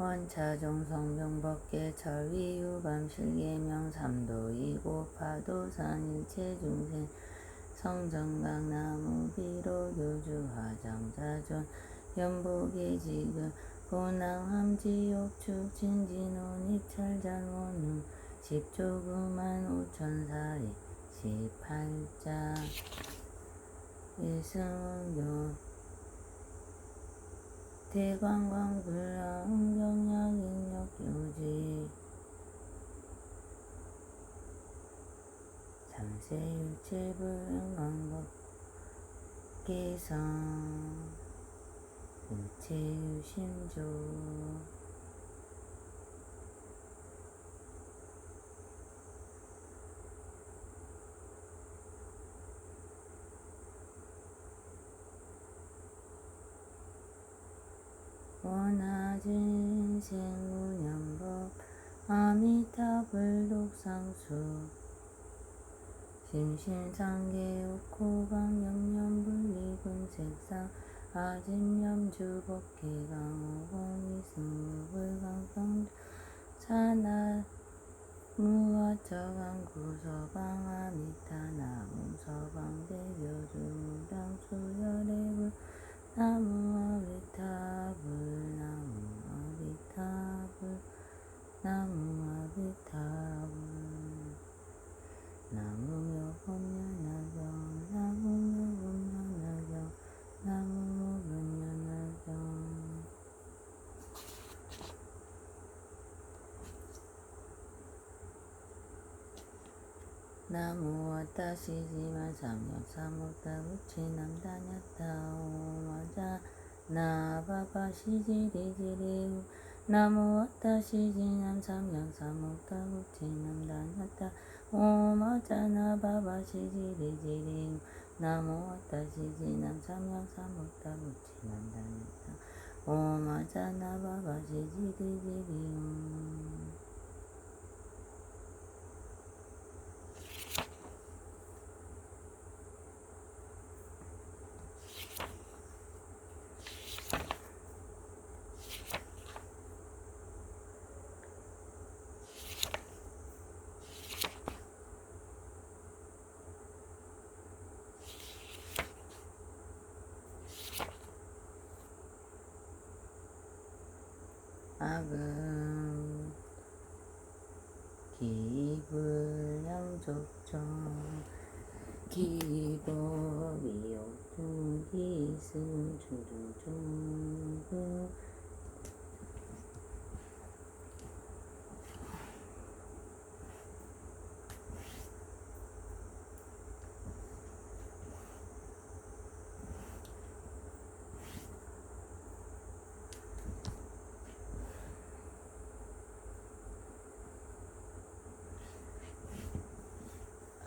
원차종 성명법계 철위유감 실계명 삼도이고 파도산 일체중생 성정강 나무비로 교주화장자존 연복의지금 고낭함지옥축 진진원 입찰잘원후 십조그만 오천사리 18자 일승은교 대관광불라응경약인력요지 삼세율체불응광법계성 일체유심조 원하진 생무념법 아미타불독상수 심신상계옥호강염염불리군색상 아진염주법계강오공이승무불강평 사나무와처강구서방 아미타나무서방대교주무당수열애불 나무아비타불 나무아비타불 나무아비타불 나무묘법연화경 나무묘법연화경 나무묘법연화경 나무와따시지만 삼역삼옥다우치남다냐타 오마자 나바바시지리지리우 나무와따시지남 삼역삼옥다우치남다냐타 오마자 나바바시지리지리우 나무와따시지남 삼역삼옥다우치남다냐타 오마자 나바바시지리지리우 악음 기불양족정 기법이옥두기승주두중부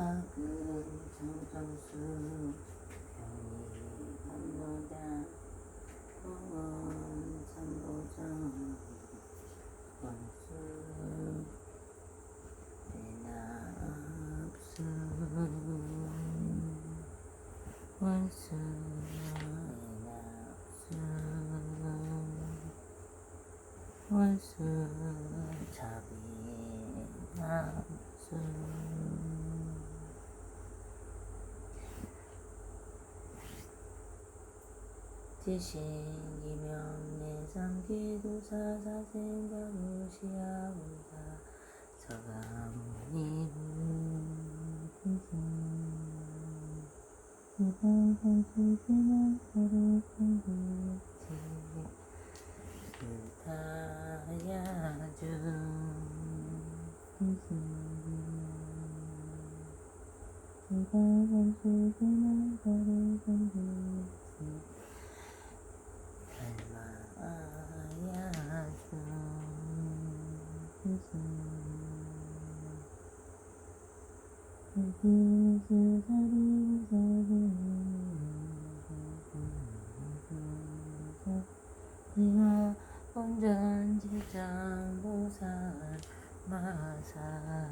악은 정정수 병이 건너다 공원 삼보정 원수 대납수 원수 대납수 원수 자비납수 지신기명내삼기도사사생가무시아무사 서가모니부 불타야주 본전지장보살 마살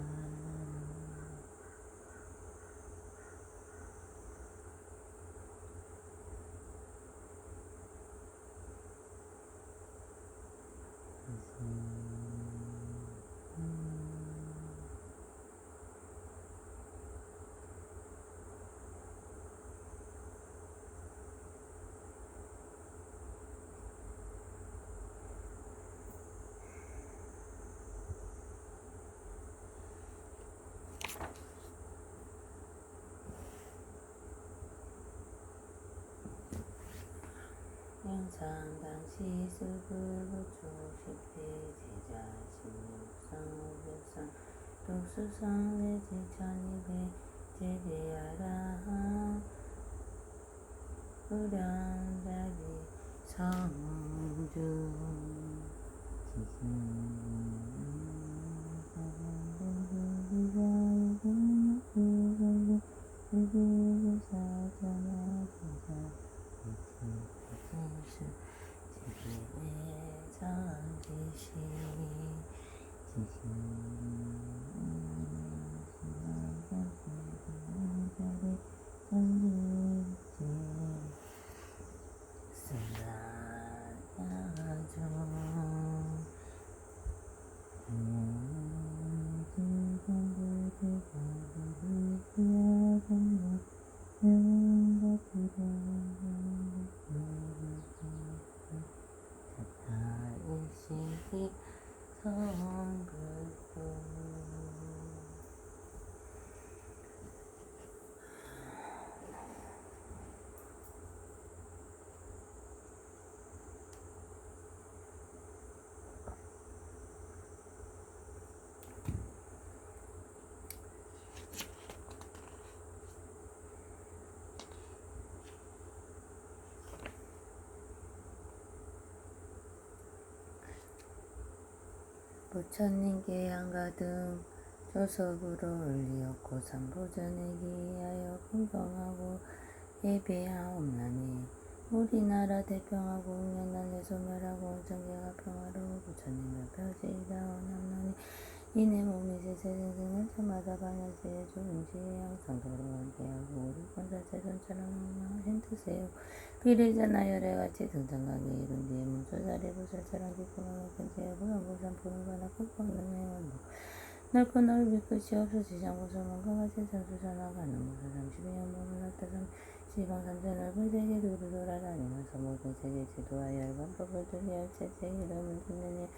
항상 당시 수불부초 10대 제자 16상 500상 독수상 내지 1200 제대하라 불량자비 성주 부처님께 한가득 조석으로 올리었고 삼보전에 기하여 공경하고 예배하옵나니 우리나라 대평하고 운명난에 소멸하고 정계가 평화로워 부처님을 펴지이다오나니 이내 몸이 세세생생을 저마다 반야세에 좋은지에 항상 돌아가게하고 우리 권사체전처럼 운명하신 뜻에요. 비례자나 열애같이 등장하게 이룬 뒤에 문조자리 보살처럼 기쁨을 근제하고 연보산 푸른바다 끝없는 넓고 넓이 끝이 없어 지장보살문과 같이 선수전화가는 모사 32년 몸을 낳다 시방 삼천 넓은 세계 두루 돌아다니면서 모든 세계 지도하여 열반 법을 들리할 채제 이름을 듣는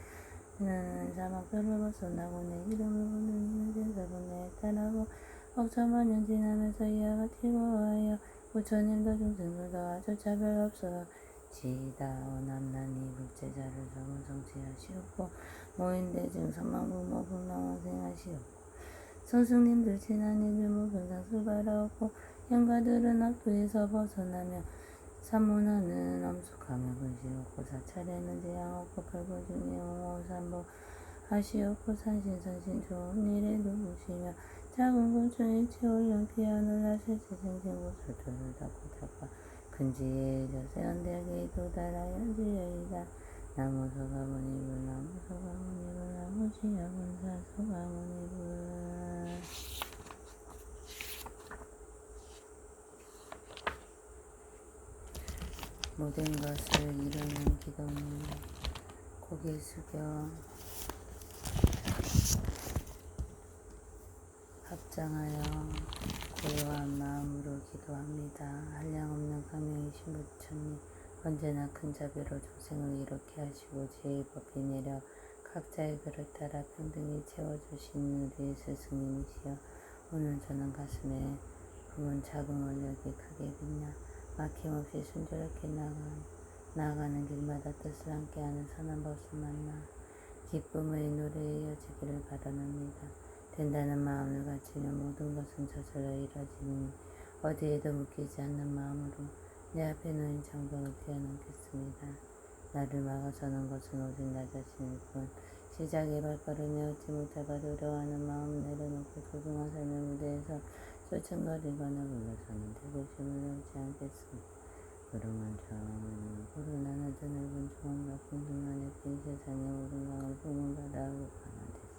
나는 사막별을 벗어나고 내 이름을 부르는 진사분에 따라고 억천만년 지나면서 이와 같이 고하여 부처님도 중생들도 아주 차별 없어 지다오남나니 불제자를 정은 성취하시옵고 모인대증 선망부모 불망원생하시옵고 성승님들 친한이들 무변상 수발하옵고 행가들은 악도에서 벗어나며 삼문화는 엄숙하며 근시없고 사찰에는 재앙없고 팔보중에 옹호삼보 하시옵고 산신선신 좋은 일에 누구시며 작은 곤충에 치올령 피하늘 하실지 생생고 설토를 닫고 닦아 근지에 저세언대하게 도달하여 지여이다 나무소가모니불 나무소가모니불 나무시야분사 소가모니불 모든 것을 이루는 기도는 고개 숙여 합장하여 고요한 마음으로 기도합니다. 한량없는 강명이신 부처님 언제나 큰 자비로众생을 이롭게 하시고 지혜의 법이 내려 각자의 그를 따라 평등히 채워주시는 우리의 스승님이시여 오늘 저는 가슴에 품은 작은 원력이 크게 빛나 막힘없이 순조롭게 나아가는 길마다 뜻을 함께하는 선한 법을 만나 기쁨의 노래에 이어지기를 바라옵니다. 된다는 마음을 갖추면 모든 것은 저절로 이루어지니 어디에도 묶이지 않는 마음으로 내 앞에 놓인 장벽을 뛰어넘겠습니다. 나를 막아서는 것은 오직 나 자신일 뿐 시작의 발걸음에 얻지 못할까 두려워하는 마음 내려놓고 소중한 삶의 무대에서 쫓은거리거나 물러서는 대고심을 놓지 않겠습니다. 그동안 고르나는 저 넓은 중원과 풍성한 햇빛 세상의 모든 강을 뿜은 바다하고 강화됐습니다.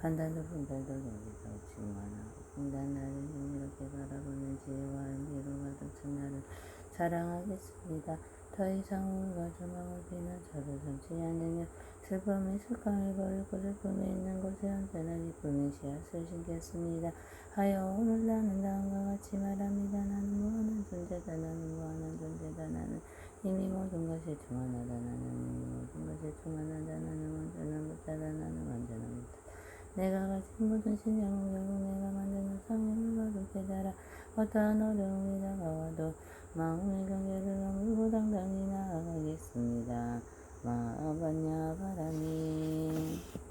판단도 분별도 여기서 지금 하나고 공단 나를 이렇게 바라보는 지혜와 은비로 가득 찬 나를 사랑하겠습니다. 더 이상 우울과 조망을 비는 저를 삼지 않으며 슬픔의 슬감을 버리고 슬픔에 있는 곳에 언제나 기쁨의 씨앗을 심겠습니다. 하여 오늘 나는 다음과 같이 말합니다. 나는 무한한 존재다. 나는 무한한 존재다. 나는 이미 모든 것이 충만하다. 나는 이미 모든 것이 충만하다. 나는 완전한 부자다. 나는 완전한 부자다. 내가 가진 모든 신념은 결국 내가 만드는 성령을 거듭 깨달아 어떠한 어려움이 다가와도 마음의 경계를 넘고 당당히 나아가겠습니다. 마하반야 바람이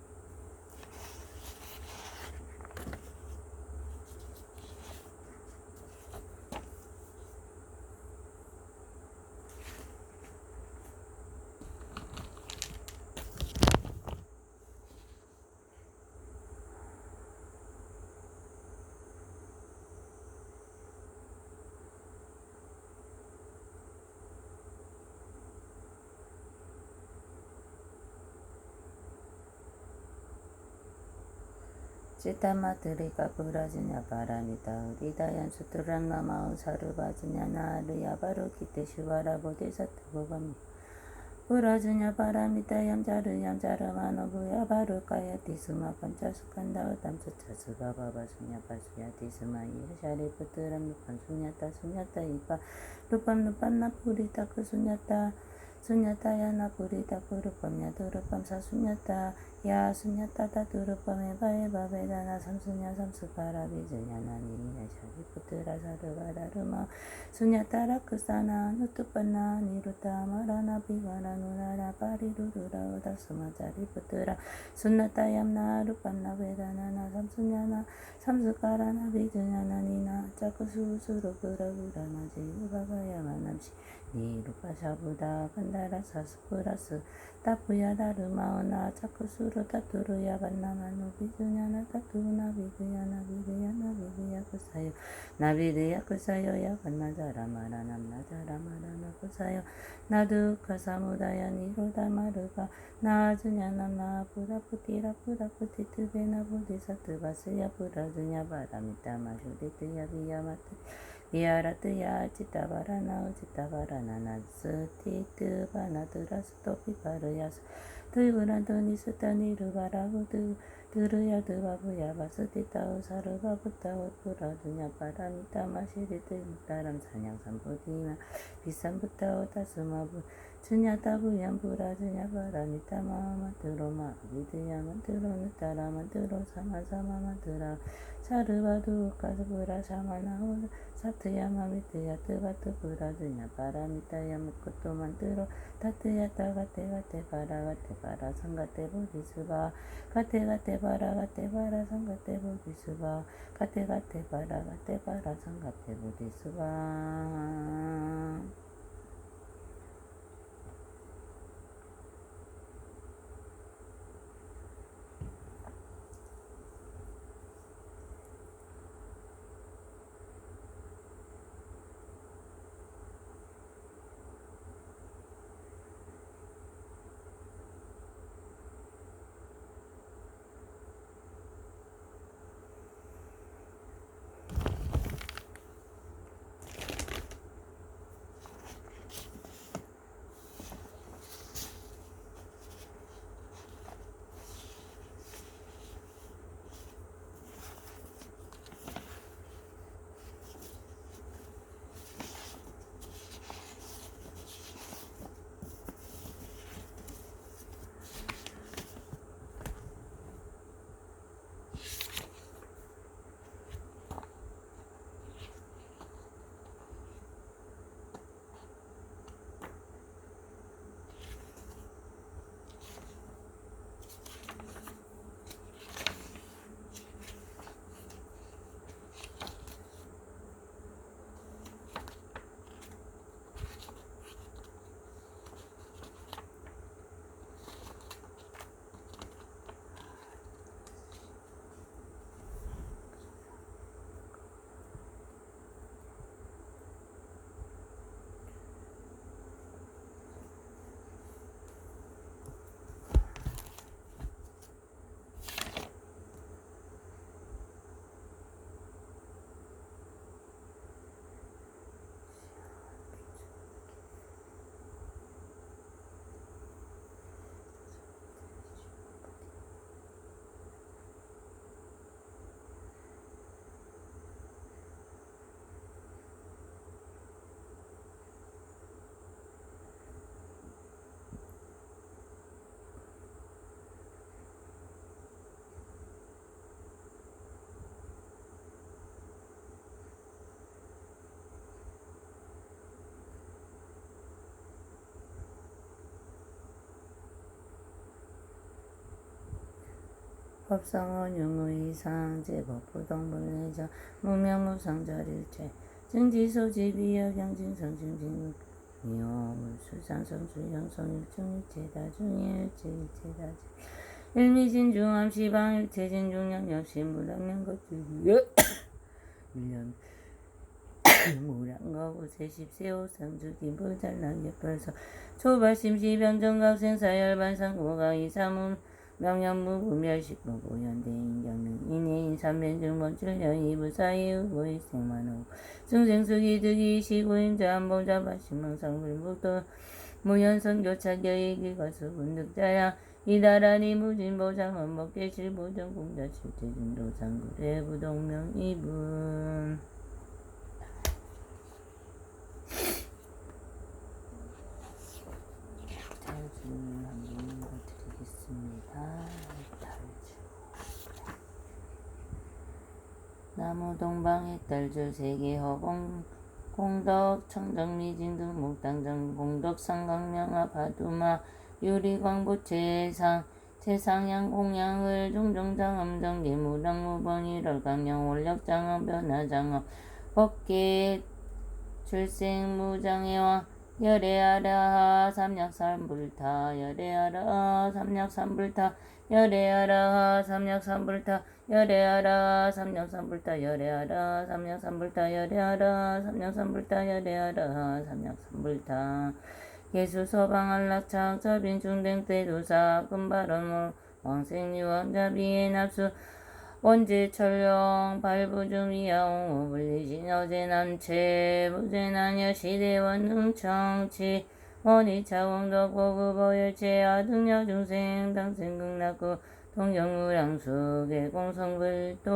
Citamatrika purajanya paramita udidayan suturan namau sarubajanya narya barukite shivara bodhisattva bhami purajanya paramita yam jaramano bhuya barukaya tisuma panchasukanda utam suchasuga babasunya pasuya tisuma iya shariputuram nupam sunyata ipa rupam napurita kusunyata sunyata napurita kurupam yaturupam sasunyata ya sunyata taturupam eva vedana samsunya samsukara vijayana niriya shariputura sarvara ruma sunyata rakusana nutupana niruta marana bhivana nurara parirudura udasuma jariputura sunnata yamna rupana vedana samsunyana samsukarana vijayana nina cakusu surupura gurana jiva bhagayamanamshi nirupa buddha kandara saspurasu tapuya darumaona cakusuru taturuya vanamanu vijayana tatuna vidya kusayo navidya kusayo ya vanajara marana kusayo nadu kasamudaya nirodha marupa najunyana na pura puti tubena bodhisattva siya purajunya paramita majuditiya viyamati Viharatya Chittavarana Natsati Tuvana Turastopi Parayas Tuivuranto Nisutta Niruvarahu Turuya Tuvapuya Vasutitao Sarva Buddha Purajunya Paramita Mashiriti Muttaram Sanyam Sampudina Visambuddha Tasuma Sunyata Bhuyam Purajunya Paramita Mahamaturo Mahavidya Manturo Nuttara Manturo Sama Mantura Sarvadu Kasapura Samana Satyama Mitya Tuvatu Purajunya Paramitaya Mukutu Manturo Tatya Gate Para Sangate Bodhisattva Gate Para Sangate Bodhisattva Gate Para Sangate Bodhisattva. 법성은 유무이상 제법부동불내자 무명무상자릴죄 증지소지비여경징성징징 미호물수상성수영성일중일체다 일미진중암시방일체진중량역시무량량것주기여 일년 무량거부세십세호상주기부잘랑예벌서 초발심시병정각생사열반상고강이사문 명령무부멸식무고현대인경능 인해인삼변증범질려이부사이의고일생만호 승생수기득이시고인자안보자바심망상불북도 무연성교착여의기가수분득자야 이다라니 무진보장원목계실보정공자실제중도상구례부동명이분 달주 한번 읽어드리겠습니다. 달주 나무 동방의 달주 세계허공 공덕 청정미진등 목당정 공덕 상강명화 바두마 유리광부 최상양 공양을 종종장엄정 예무랑무번이럴 강령 원력장엄 변화장엄 법계 출생무장애와 열애하라 삼약삼불타 열애하라 삼약삼불타 열애하라 삼약삼불타 열애하라 삼약삼불타 열애하라 삼약삼불타 열애하라 삼약삼불타 열애하라 삼약삼불타 예수서방안락착 저빈중댕대도사 금발언 왕생유왕자비의 납수 원제철령 발부중이야옹 오불리신 어제남체 부제난여 시대원 능청치 원이차원덕 고급어열체 아등여 중생 당생극락구 동경무량숙의 공성불도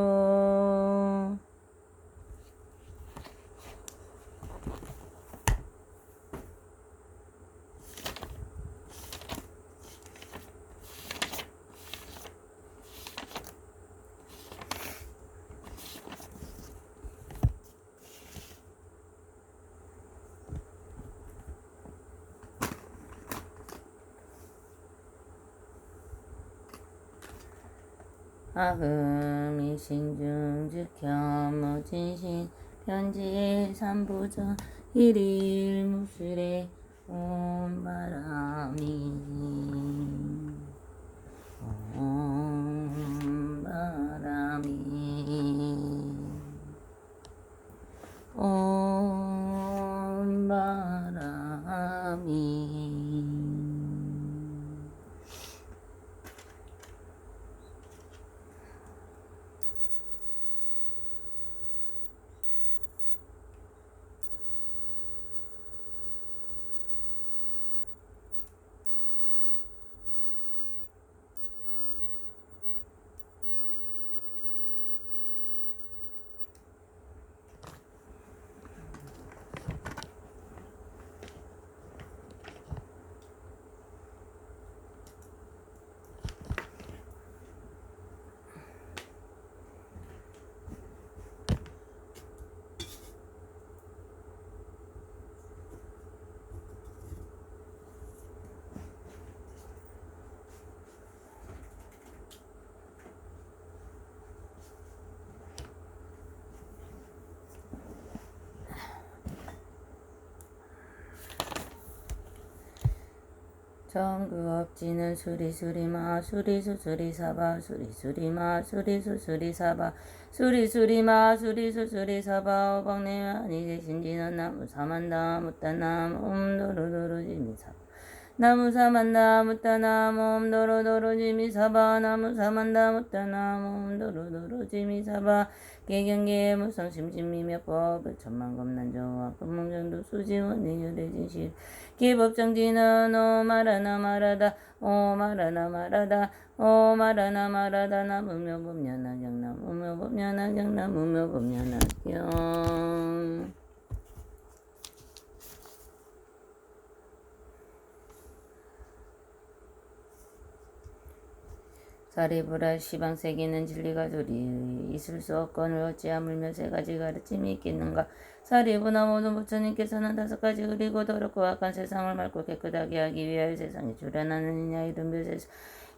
아금이 신중 즉혐무진신 편지 삼부전 일일 무술에 온 바람이 온 바람이 온 바람이 정그업지는 수리수리마 수리수수리사바 수리수리마 수리수수리사바 수리수리마 수리수수리사바 오방내만이 대신지는 나무사만다 무따남 옴도로도로지미사바 나무사만다 무따남 옴도로도로지미사바 나무사만다 무따남 옴도로도로지미사바 개경계 무성심진미몇법 천만검난조와 금몽정도 수지원의 유래진실 기법정지는 오마라나 마라다 오마라나 마라다 오마라나 마라다 나무묘법연하경 나무묘법연하경 나무묘법연하경 사리불알 시방세계는 진리가 도리 있을 수 없건을 어찌하물며 세 가지 가르침이 있겠는가. 사리부나 모든 부처님께서는 5가지 그리고 더럽고 악한 세상을 맑고 깨끗하게 하기 위하여 세상에 출현하느냐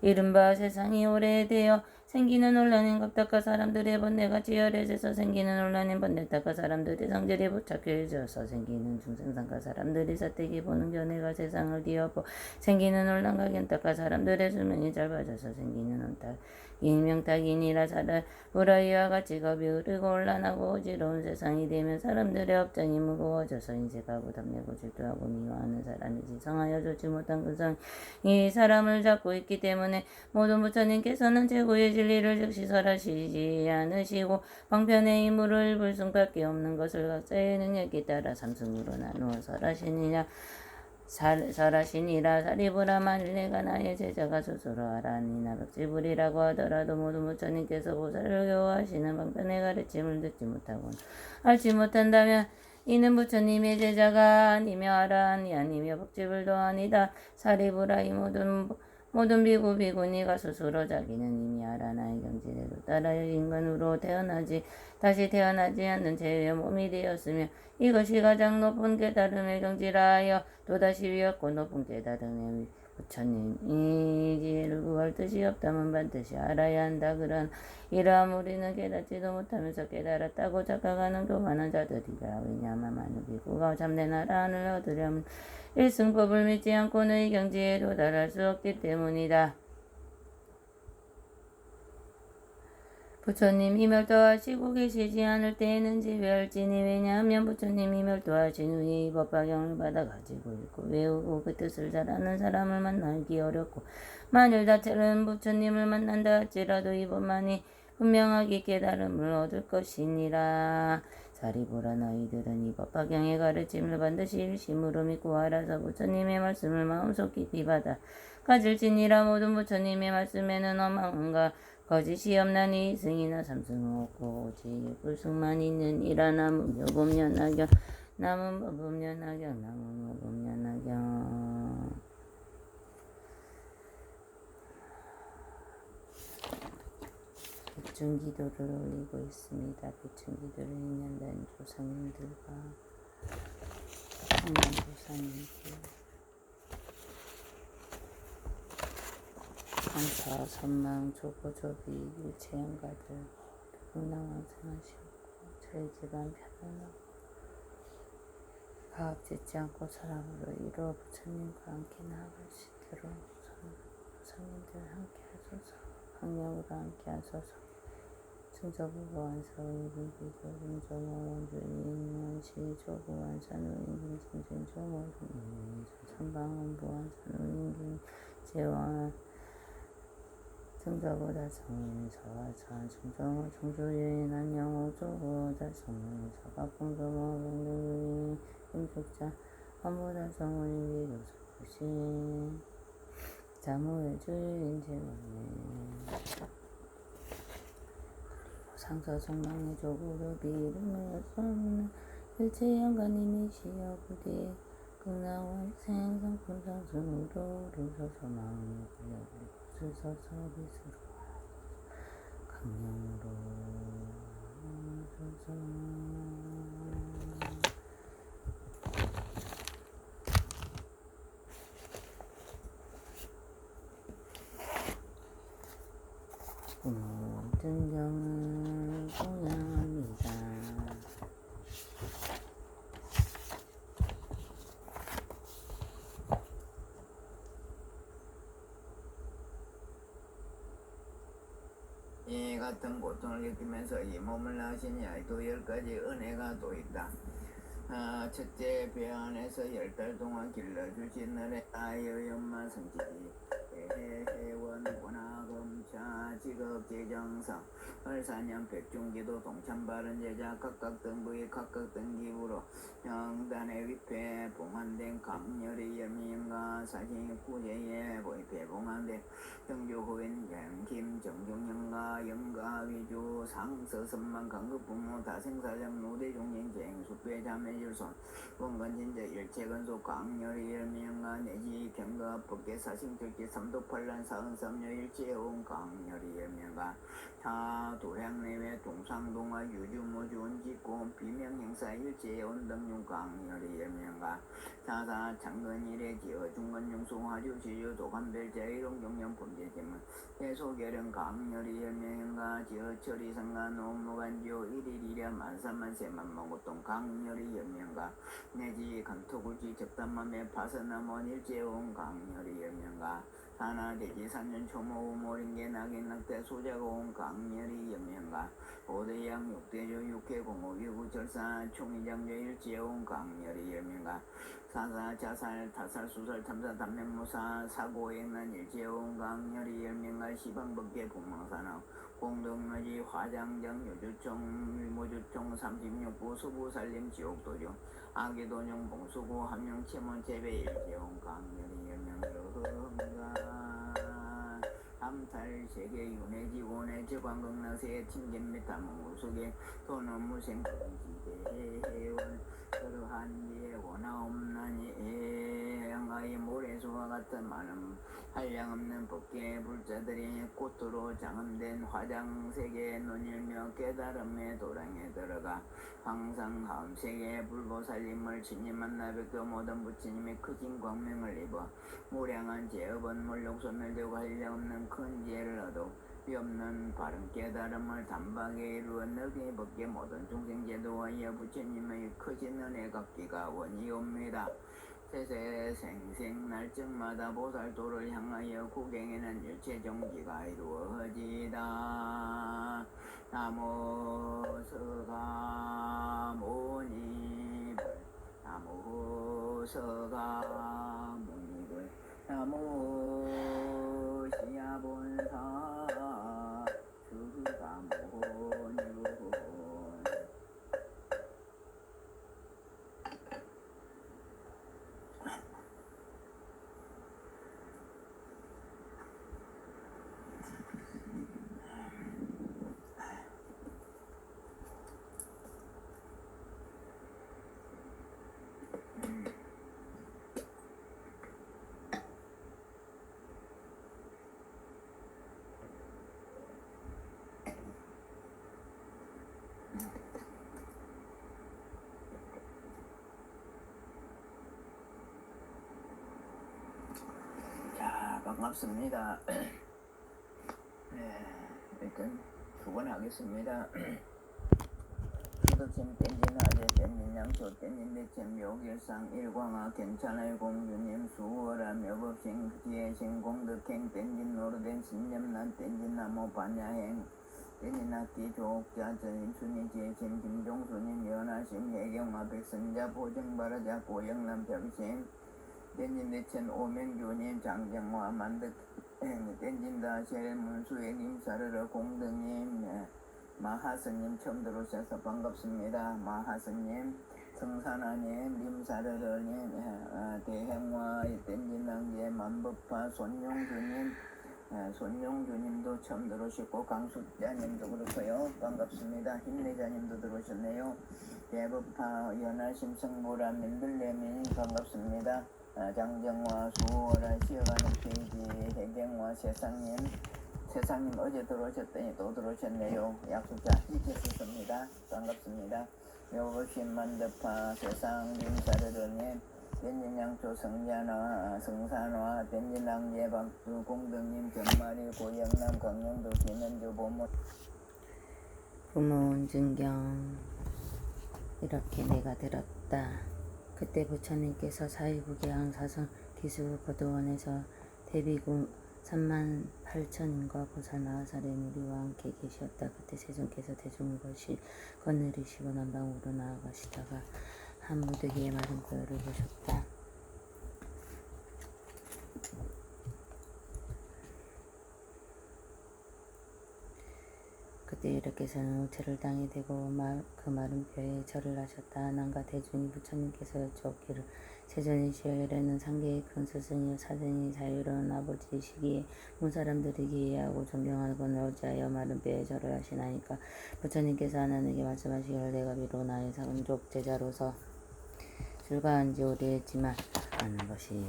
이른바 세상이 오래되어 생기는 혼란인 겁닦아 사람들의 번뇌가 치열해져서 생기는 혼란인 번뇌닦아 사람들의 성질이 부착해져서 생기는 중생상과 사람들이 사택이 보는 견해가 세상을 뒤엎어 생기는 혼란과 견닦아 사람들의 수명이 짧아져서 생기는 혼탁 인명탁이니라 사람으로 이와 같이 겁이 흐르고 혼란하고 어지러운 세상이 되면 사람들의 업장이 무거워져서 인색하고 탐내고 질투하고 미워하는 사람이 지성하여 좋지 못한 그 성이 사람을 잡고 있기 때문에 모든 부처님께서는 최고의 진리를 즉시 설하시지 않으시고 방편의 임무를 불승밖에 없는 것을 각자의 능력에 따라 삼승으로 나누어 설하시니라. 설하시니라. 사리부라 만일 내가 나의 제자가 스스로 하라니나 백지불이라고 하더라도 모든 부처님께서 보살을 교화하시는 방편의 가르침을 듣지 못하고 알지 못한다면 이는 부처님의 제자가 아니며 아라한이 아니며 백지불도 아니다. 사리부라. 이 모든 비구 비구니가 스스로 자기는 이미 아라나의 경지대로 따라여 인간으로 다시 태어나지 않는 죄의 몸이 되었으며 이것이 가장 높은 깨달음의 경지라 하여 또다시 위었고 높은 깨달음의 부처님 이 지혜를 구할 뜻이 없다면 반드시 알아야 한다. 이러함 우리는 깨닫지도 못하면서 깨달았다고 착각하는 교만한 자들이라. 왜냐하면 많은 비구가 참된 아라한을 얻으려면 일승법을 믿지 않고는 이 경지에 도달할 수 없기 때문이다. 부처님이 멸도하시고 계시지 않을 때에는 지배할지니 왜냐하면 부처님이 멸도하신 후에 이 법화경을 받아 가지고 읽고 외우고 그 뜻을 잘 아는 사람을 만나기 어렵고 만일 다른 부처님을 만난다 할지라도 이 법만이 분명하게 깨달음을 얻을 것이니라. 사리보라. 너희들은 이 법화경의 가르침을 반드시 일심으로 믿고 알아서 부처님의 말씀을 마음속 깊이 받아 가질지니라. 모든 부처님의 말씀에는 허망과 거짓이 없나니 승이나 삼승은 없고 오직 불승만 있느니라. 남은 묘범연하경 남은 법범연하경 남은 모범연하경. 백중기도를 올리고 있습니다. 백중기도를 2년 된 조상님들과 조상님들 강사, 선망, 조고조비, 일체형가들 모두 나왕생하시고 저희 집안 편안하고 가압짓지 않고 사랑으로 이루어 부처님과 함께 나아갈 수 있도록 조상님들 함께 하소서. 강력으로 함께 하소서. 충저부부완사의 불기조 금조모원주인 원시조부완산우인김 승진조모동인 선방원부완산우인김 제왕 승저보다 성인 서화산 충정호 충주유인 안녕호 조보다 성인 서가풍조모 병등유인 금축자 환보다 성원인 기조수신 자무의 주유인 제왕네 상서성망의 조구르비 이름을 여서는 일체연간이미시여 부디 극나원 생성품상승으로 루서서망의 구역을 구슬서서 비수로 강령으로 서서 모든 경을 공양합니다. 이 같은 고통을 겪으면서 이 몸을 낳으신 이도 10가지 은혜가 또 있다. 첫째, 배 안에서 10달 동안 길러주신 너의 아이의 엄마 성질이 해원 원하검차 직업재정상 을사년 백중기도 동참바른 제자 각각 등부의 각각 등기부로 영단의 위패 봉한된 강렬의 열미영가 사신 구제에 보입해 봉한된 경주호인 양김 정종영가 영가 위주 상서선만 강급부모 다생사정 노대종인쟁 숙배 자매일손 원건진저 일체건소 강렬의 열미영가 내지 경가 법계 사신특기 삼독팔란 사은삼여 일체온 강 강렬히 열명가 자 도량내외 동상동화 유주무주원 직고 비명행사 일제의 원등용 강렬히 열명가 자사 창건일의 지어 중건용수 화주시유 도감별자 이롱경영 범죄지문 해소결연 강렬히 열명가 지어 처리상가 노무간지오 일일이랴 만삼만세만망고동 강렬히 열명가 내지 감토굴지 적단맘에 파서나먼 일제온 강렬히 열명가 하나 대지 산년 초모 모린게 낙인 낙대 소자가 온 강렬히 연명가 오대양 육대조 육해공호 유구절사 총이장조 일제온 강렬히 연명가 사사 자살 타살 수살 탐사 단명무사 사고행난 일제온 강렬히 연명가 시방법계 북망산업 공동묘지 화장정 요주총 유모주총 36부 수부살림 지옥도중 아기도용 봉수구 함명치문 재배 일제온 강렬히 연명가 암탈 세계 윤회지 원해지 관광나세의 튕김미타 무속에 돈업무생 지대해원 그러한 예 원하옵나니 양가의 모래수와 같은 많은 한량없는 법계의 불자들이 꽃으로 장엄된 화장세계에 논일며 깨달음의 도량에 들어가 항상 하음세계의 불보살님을 친히 만나 뵙고 모든 부처님의 크신 광명을 입어 무량한 제업은 물욕소멸되고 한량없는 큰 지혜를 얻어 위없는 바른 깨달음을 단박에 이루어 너희 법계 모든 중생제도와 이어 부처님의 크신 은혜 갚기가 원이옵니다. 세세 생생 날짜마다 보살도를 향하여 구경에는 일체종지가 이루어지다. 나무 서가모니불 나무 서가모니불 나무 시야본사 서가모니불 자, 반갑습니다. 일단 두 번 하겠습니다. 수덕심 땡진 하제 땡진 양초 땡진 대체 묘길상 일광아 괜찮아요 공주님 수월하 묘법신 지혜신 공덕행 땡진 노르된 신념난 땡진 나무 반야행 땡진 학기 조옥자 전임 순위 지혜신 김종수님 연하심 해경화 백선자 보정바라자 고영남 벽심 땡진 대천 오명교님 장정화 만득 땡진다셀 문수의 님사르르 공등님 마하스님 처음 들어오셔서 반갑습니다. 마하스님 성산아님 님사르르님 대행화 땡진랑제 만법파 손용주님 손용주님도 처음 들어오시고 강숙자님도 그렇고요. 반갑습니다. 힘내자님도 들어오셨네요. 대법파 연하심성보라 민들레님 반갑습니다. 장정화 수호라 시어가는 페이지 해경화 세상님 어제 들어오셨더니 또 들어오셨네요. 약속자 지켰습니다. 반갑습니다. 묘법신 만덕파 세상 님사르르님 땡진양초 성자나 성산화 땡진랑제 박수 공덕님 견마리 고영남 강릉도 김현주 부모운증경 이렇게 내가 들었다. 그때 부처님께서 사위부계항 사성 기수고도원에서 대비구 38,000인과 보살 마하사림 우리와 함께 계셨다. 그때 세존께서 대중을 거느리시고 남방으로 나아가시다가 한 무더기의 마른 뼈를 보셨다. 그때 이렇게서는 우체를 땅에 대고 그 마른 뼈에 절을 하셨다. 남과 대중이 부처님께서 여쭈었기를 세존이시여 이래는 상계의 큰 스승이여 사등이 자유로운 아버지이시기에 문사람들이 기이하고 존경하거늘 어찌하여 마른 뼈에 절을 하시나이까. 부처님께서 하나님께 말씀하시기를 내가 비록 나의 상족 제자로서 출가한 지 오래했지만 아는 것이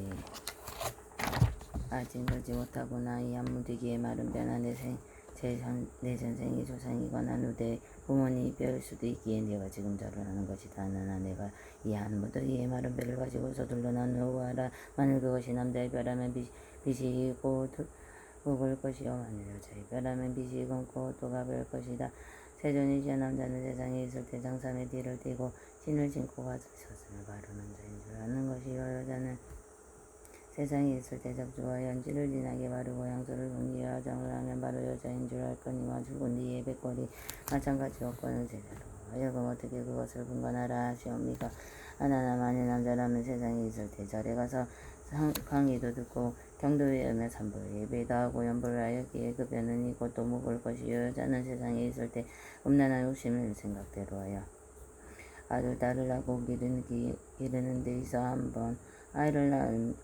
아직 놀지 못하구나. 이 안무되기에 마른 뼈나 내 전생이 조상이거나 누대 부모님이 뼈일 수도 있기에 네가 지금 절을 하는 것이다. 하나 내가 이 안무더기에 마른 뼈를 가지고 서둘러 나누어라. 만일 그것이 남자의 뼈라면 빛이 굵을 것이요 만일 여자의 뼈라면 빛이 검고 또 가벼울 것이다. 세존이시여 남자는 세상에 있을 때 장삼의 뒤를 띠고 신을 신고 가서 젖을 바르는 자인 줄 아는 것이요 여자는 세상에 있을 때 적주와 연지를 진하게 바르고 향수를 풍기어 화장을 하면 바로 여자인 줄 알거니와 죽은 뒤에 백골이 마찬가지 없거는 제자로 하여금 어떻게 그것을 분간하라 하시옵니까. 하나나 만일 남자라면 세상에 있을 때 절에 가서 강의도 듣고 경도 외우며 삼보에 예배도 하고 연보를 하였기에 그 뼈는 이곧 또 묵을 것이요 여자는 세상에 있을 때 음란한 욕심을 생각대로 하여 아들 딸을 낳고 기르는 데 있어 한번 아이를 낳으면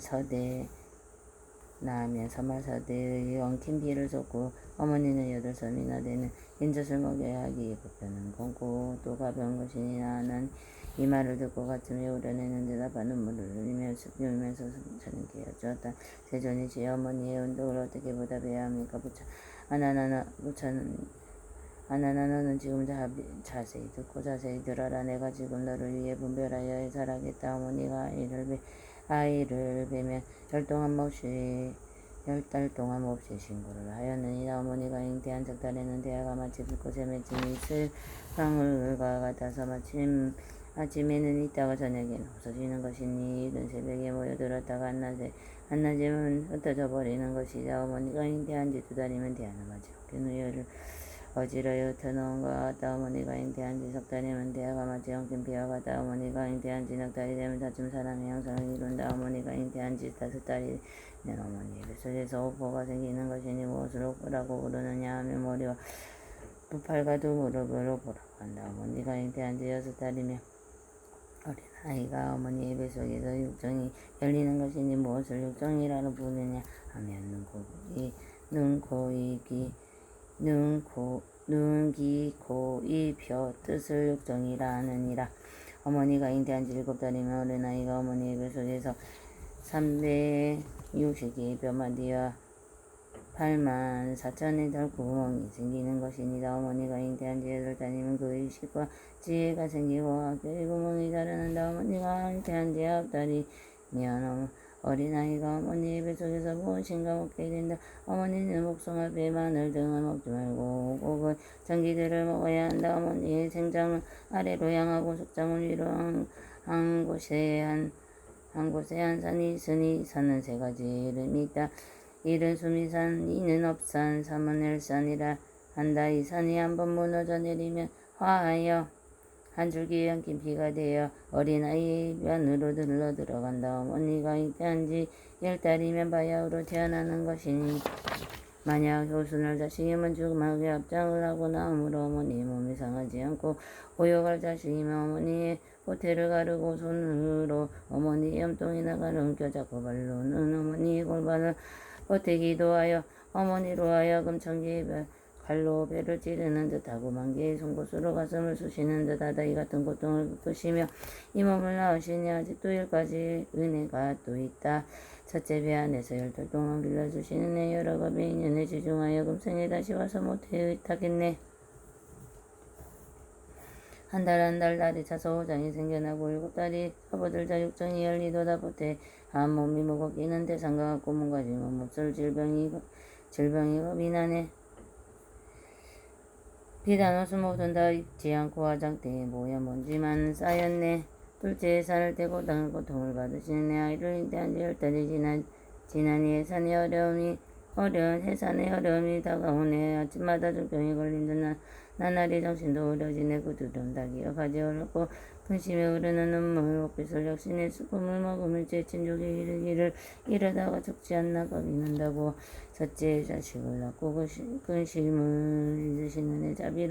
서대 낳으면 서말 서대의 엉킨 피를 쏟고 어머니는 8섬이나 되는 인젖을 먹여야 하기에 그 뼈는 검고 또 가벼운 것이니 나는 이 말을 듣고 가슴에 우려내는 대답한 눈물을 흘리면서 저는 깨어주었다. 세존이시여 어머니의 운동을 어떻게 보답해야 합니까? 아나나 너는 지금 자세히 듣고 자세히 들어라. 내가 지금 너를 위해 분별하여 해설하겠다. 어머니가 아이를 베면 10달 동안 몹시 신고를 하였느니라. 어머니가 잉태한 석 달에는 대야가 마치 불꽃에 맺힌 이슬 방울과 같아서 아침에는 있다가 저녁에는 없어지는 것이니 이른 새벽에 모여들었다가 한낮에는 흩어져 버리는 것이자 어머니가 잉태한 지 2달이면 대야는 마치 헛긴 우유를 어지러여 흩어놓은 것 같다. 어머니가 잉태한 지 석 달이면 대야가 마치 엉킨 피와 같다. 어머니가 잉태한 지 넉 달이 되면 다쯤 사람의 형상을 이룬다. 어머니가 잉태한 지 5달이면 어머니의 뱃속에서 오포가 생기는 것이니 무엇을 오포라고 부르느냐 하면 머리와 팔과 두 무릎을 오포라고 한다. 어머니가 잉태한 지 6달이면 어린아이가 어머니의 뱃속에서 육정이 열리는 것이니 무엇을 육정이라고 부르느냐 하면 눈, 귀, 코, 입, 혀 뜻을 육정이라 하느니라. 어머니가 잉태한 지 7달이면 어린아이가 어머니의 뱃속에서 360개의 뼈만 뒤어 84,000의 구멍이 생기는 것이니라. 어머니가 잉태한 지 8달이면 그 의식과 지혜가 생기고 학교의 구멍이 자라난다. 어머니가 잉태한 지 9달이면 어린아이가 어머니의 뱃속에서 무엇인가 먹게 된다. 어머니는 복숭아, 배, 마늘 등을 먹지 말고 꼭은 전기들을 먹어야 한다. 어머니의 생장은 아래로 향하고 속장은 위로 한 곳에 한 산이 있으니 산은 3가지 이름이 있다. 이는 수미산, 이는 업산, 삼은 일산이라 한다. 이 산이 한번 무너져 내리면 화하여 한 줄기 엉킨 피가 되어 어린아이의 입안으로 들어간다. 어머니가 잉태한 지 10달이면 바야흐로 태어나는 것이니 만약 효순할 자식이면 죽음하게 합장을 하고 나오므로 어머니의 몸이 상하지 않고 오욕할 자식이면 어머니의 보태를 가르고 손으로 어머니의 염통이나 가르켜 잡고 발로는 어머니의 골반을 보태기도 하여 어머니로 하여금 천개의 칼로 배를 찌르는 듯하고 만개의 송곳으로 가슴을 쑤시는 듯하다. 이 같은 고통을 겪으시며 이 몸을 낳으시니 아직도 10가지 은혜가 또 있다. 첫째, 배 안에서 10달 동안 길러주시는 애 여러 겁의 인연에 지중하여 금생에 다시 와서 못해 의탁했네. 한 달 날이 차서 호장이 생겨나고 7달이 접어들자 육정이 열리도다. 보태 한 몸이 무겁기는 대상과 같고 몸과 짐은 몹쓸 질병이 겁이 나네. 비단 옷을 모두 다 입지 않고 화장대에 모여 먼지만 쌓였네. 둘째, 산을 떼고 당한 고통을 받으시는 내 아이를 잉태한 지 10달이 지나니 해산의 어려움이 다가오네. 아침마다 중병이 걸린 듯 나날이 정신도 흐려지네. 그 두려움 다 기억하지 어렵고 근심에 흐르는 눈물 옷빛을 역시 내 꿈을 먹으며 지친 족에 이르기를 이러다가 죽지 않나 겁이 난다고. 첫째, 자식을 낳고 근심을 잊으시는 내 자비로